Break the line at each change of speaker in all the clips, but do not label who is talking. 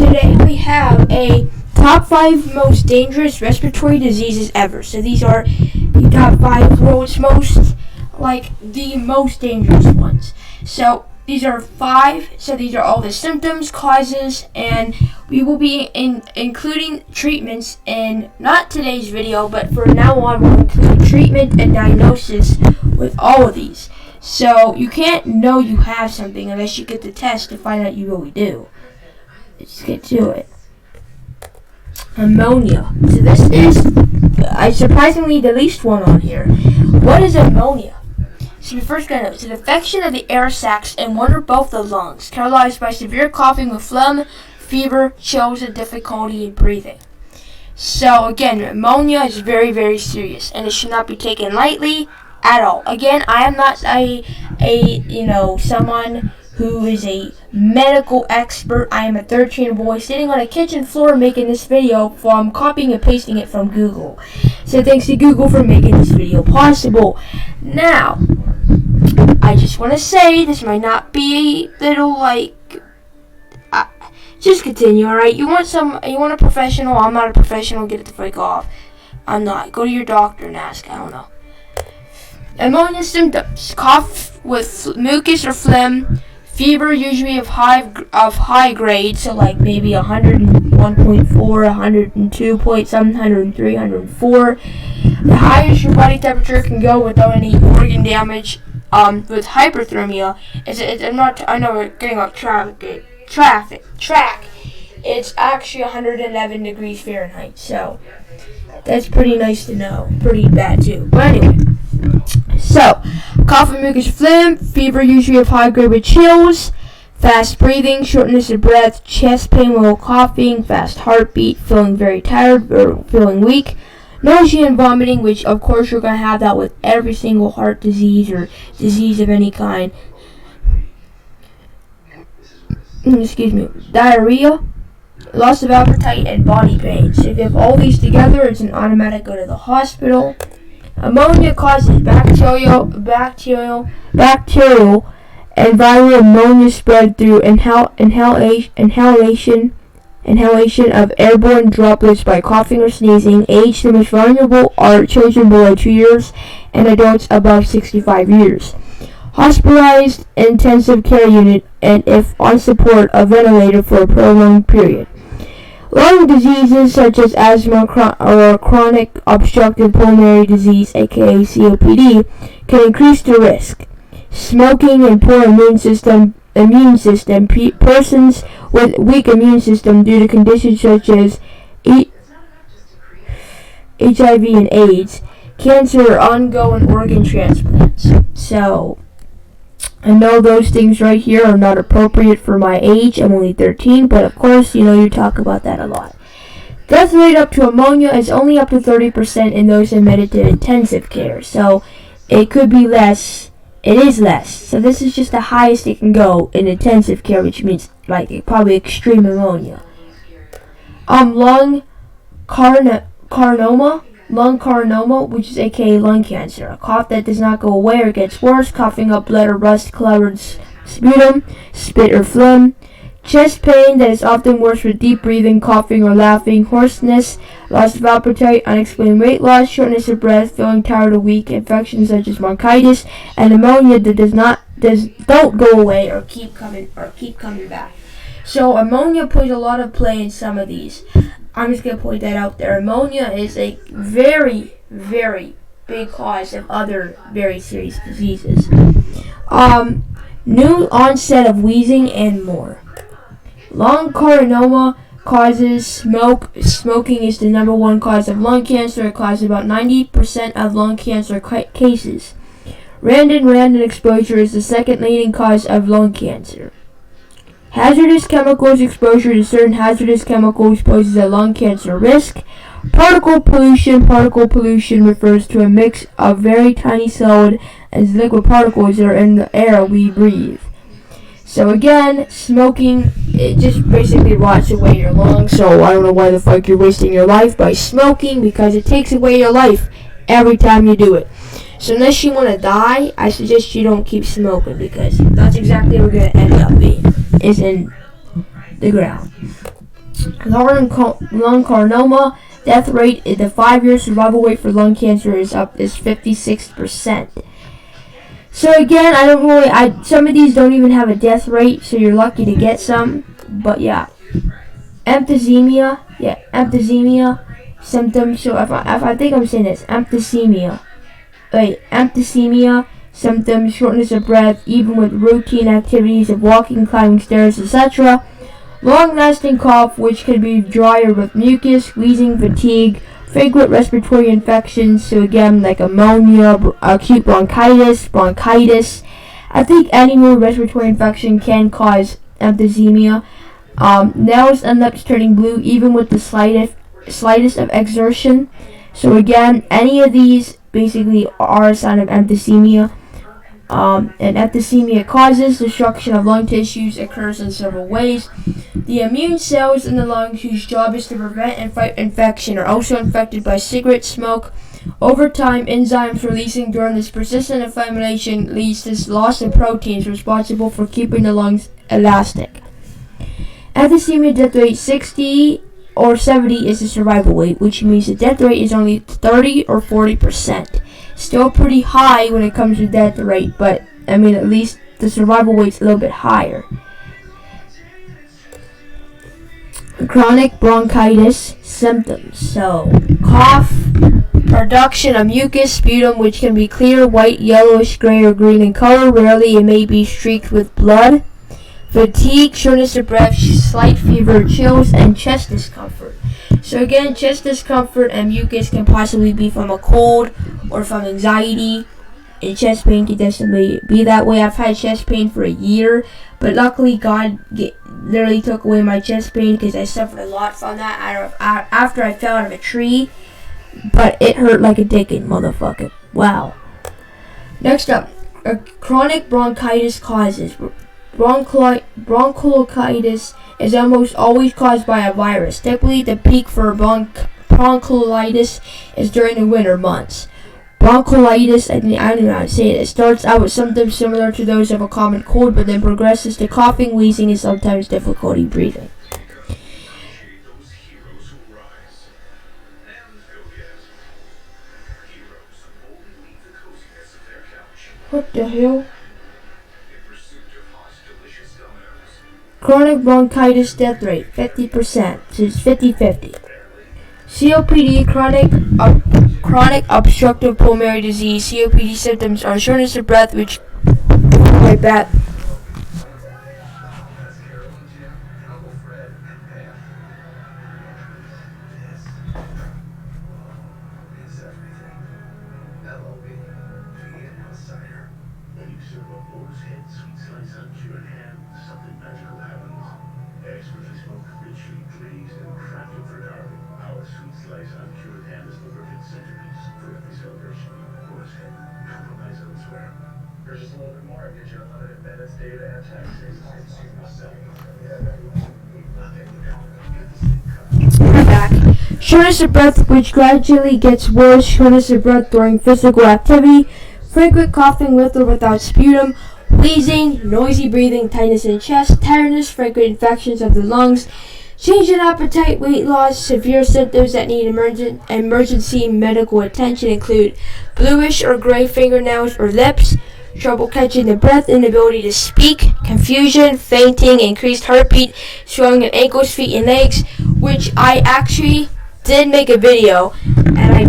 today we have a top 5 most dangerous respiratory diseases ever. So these are the top 5 world's most, the most dangerous ones. So these are 5, so these are all the symptoms, causes, and we will be including treatments in, not today's video, but from now on we'll include treatment and diagnosis with all of these. So you can't know you have something unless you get the test to find out you really do. Let's get to it. Ammonia. So this is, surprisingly, the least one on here. What is ammonia? So we're first going to know, it's an infection of the air sacs in one or both the lungs, characterized by severe coughing with phlegm, fever, chills, and difficulty in breathing. So again, ammonia is very, very serious, and it should not be taken lightly at all. Again, I am not someone who is a medical expert. I am a 13 boy sitting on a kitchen floor making this video from copying and pasting it from Google. So thanks to Google for making this video possible. Now, I just want to say this might not be a little just continue, alright? You want a professional? I'm not a professional. Get it the freak off. I'm not. Go to your doctor and ask. I don't know. Ammonia symptoms: cough with mucus or phlegm, fever usually of high grade, so like maybe 101.4, 102 point something, 103, 104. The highest your body temperature can go without any organ damage. With hyperthermia, I know we're getting off track. It's actually 111 degrees Fahrenheit, so that's pretty nice to know. Pretty bad too, but anyway. So, cough and mucus phlegm, fever usually of high grade with chills, fast breathing, shortness of breath, chest pain while coughing, fast heartbeat, feeling very tired or feeling weak, nausea and vomiting, which of course you're going to have that with every single heart disease or disease of any kind. Diarrhea, loss of appetite, and body pain. So if you have all these together, it's an automatic go to the hospital. Ammonia causes bacterial and viral pneumonia spread through inhalation of airborne droplets by coughing or sneezing. Age: the most vulnerable are children below 2 years and adults above 65 years. Hospitalized intensive care unit, and if on support, a ventilator for a prolonged period. Lung diseases such as asthma or chronic obstructive pulmonary disease, aka COPD, can increase the risk. Smoking and poor immune system, persons with weak immune system due to conditions such as HIV and AIDS, cancer, or ongoing organ transplants. So, I know those things right here are not appropriate for my age. I'm only 13, but of course, you talk about that a lot. Death rate up to ammonia is only up to 30% in those admitted to intensive care. So it could be less. It is less. So this is just the highest it can go in intensive care, which means probably extreme ammonia. Lung carcinoma, which is aka lung cancer, a cough that does not go away or gets worse, coughing up blood or rust-colored sputum, spit or phlegm, chest pain that is often worse with deep breathing, coughing or laughing, hoarseness, loss of appetite, unexplained weight loss, shortness of breath, feeling tired or weak, infections such as bronchitis, and pneumonia that don't go away or keep coming back. So ammonia plays a lot of play in some of these. I'm just going to point that out there. Ammonia is a very, very big cause of other very serious diseases. New onset of wheezing and more. Lung carcinoma causes smoking is the number one cause of lung cancer. It causes about 90% of lung cancer cases. Random exposure is the second leading cause of lung cancer. Hazardous chemicals: exposure to certain hazardous chemicals poses a lung cancer risk. Particle pollution refers to a mix of very tiny solid and liquid particles that are in the air we breathe. So again, smoking, it just basically rots away your lungs. So I don't know why the fuck you're wasting your life by smoking, because it takes away your life every time you do it. So unless you want to die, I suggest you don't keep smoking, because that's exactly what we're going to end up being, is in the ground. Lung carcinoma death rate, the 5-year survival rate for lung cancer is 56%. So again, some of these don't even have a death rate, so you're lucky to get some. But yeah, emphysema symptoms. So if I think I'm saying this, emphysema symptoms, shortness of breath, even with routine activities of walking, climbing stairs, etc. Long-lasting cough, which can be drier with mucus, wheezing, fatigue, frequent respiratory infections. So again, like pneumonia, acute bronchitis. I think any respiratory infection can cause emphysema. Nails and lips turning blue, even with the slightest of exertion. So again, any of these basically are a sign of emphysema. And emphysema causes destruction of lung tissues, occurs in several ways. The immune cells in the lungs, whose job is to prevent and fight infection, are also infected by cigarette smoke. Over time, enzymes releasing during this persistent inflammation leads to loss of proteins responsible for keeping the lungs elastic. Emphysema death rate 60 or 70 is the survival rate, which means the death rate is only 30 or 40%. Still pretty high when it comes to death rate, but at least the survival rate's a little bit higher. Chronic bronchitis symptoms. So, cough, production of mucus, sputum, which can be clear, white, yellowish, gray, or green in color. Rarely it may be streaked with blood. Fatigue, shortness of breath, slight fever, chills, and chest discomfort. So again, chest discomfort and mucus can possibly be from a cold or from anxiety, and chest pain can definitely be that way. I've had chest pain for a year, but luckily God literally took away my chest pain because I suffered a lot from that after I fell out of a tree, but it hurt like a dickhead, motherfucker. Wow. Next up, chronic bronchitis causes. Bronchitis is almost always caused by a virus. Typically, the peak for bronchitis is during the winter months. Bronchitis, I don't know how to say it. It starts out with symptoms similar to those of a common cold, but then progresses to coughing, wheezing, and sometimes difficulty breathing. What the hell? Chronic bronchitis death rate 50%, so it's 50-50. COPD, chronic obstructive pulmonary disease. COPD symptoms are shortness of breath, which like that. Shortness of breath, which gradually gets worse. Shortness of breath during physical activity. Frequent coughing with or without sputum. Wheezing, noisy breathing, tightness in chest, tiredness, frequent infections of the lungs. Change in appetite, weight loss. Severe symptoms that need emergency medical attention include bluish or gray fingernails or lips, trouble catching the breath, inability to speak, confusion, fainting, increased heartbeat, swelling of ankles, feet, and legs, which I actually did make a video, and I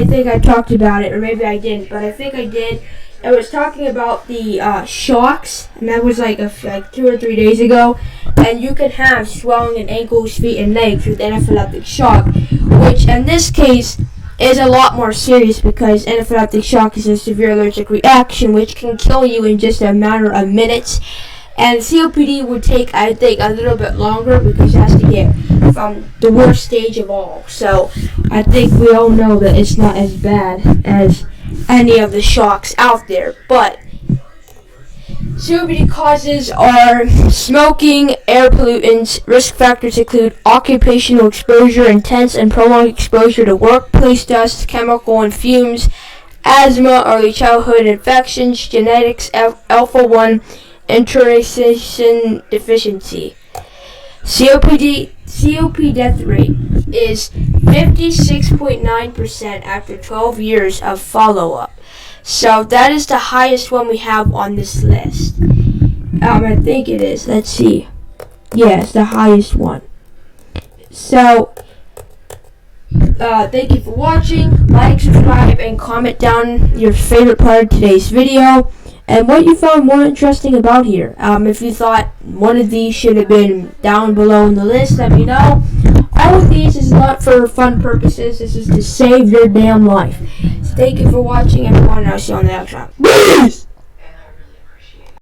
think I talked about it, or maybe I didn't, but I think I did. I was talking about the shocks, and that was like 2 or 3 days ago, and you can have swelling in ankles, feet, and legs with anaphylactic shock, which in this case is a lot more serious because anaphylactic shock is a severe allergic reaction which can kill you in just a matter of minutes. And COPD would take, I think, a little bit longer because it has to get from the worst stage of all. So I think we all know that it's not as bad as any of the shocks out there. But COPD causes are smoking, air pollutants. Risk factors include occupational exposure, intense and prolonged exposure to workplace dust, chemical and fumes, asthma, early childhood infections, genetics, alpha-1 internalization deficiency. COPD death rate is 56.9% after 12 years of follow-up. So that is the highest one we have on this list. I think it is. Let's see. Yeah, it's the highest one. So, thank you for watching. Like, subscribe, and comment down your favorite part of today's video and what you found more interesting about here. If you thought one of these should have been down below in the list, let me know. All of these is not for fun purposes. This is to save your damn life. So thank you for watching, everyone, and I'll see you on the next one. Peace!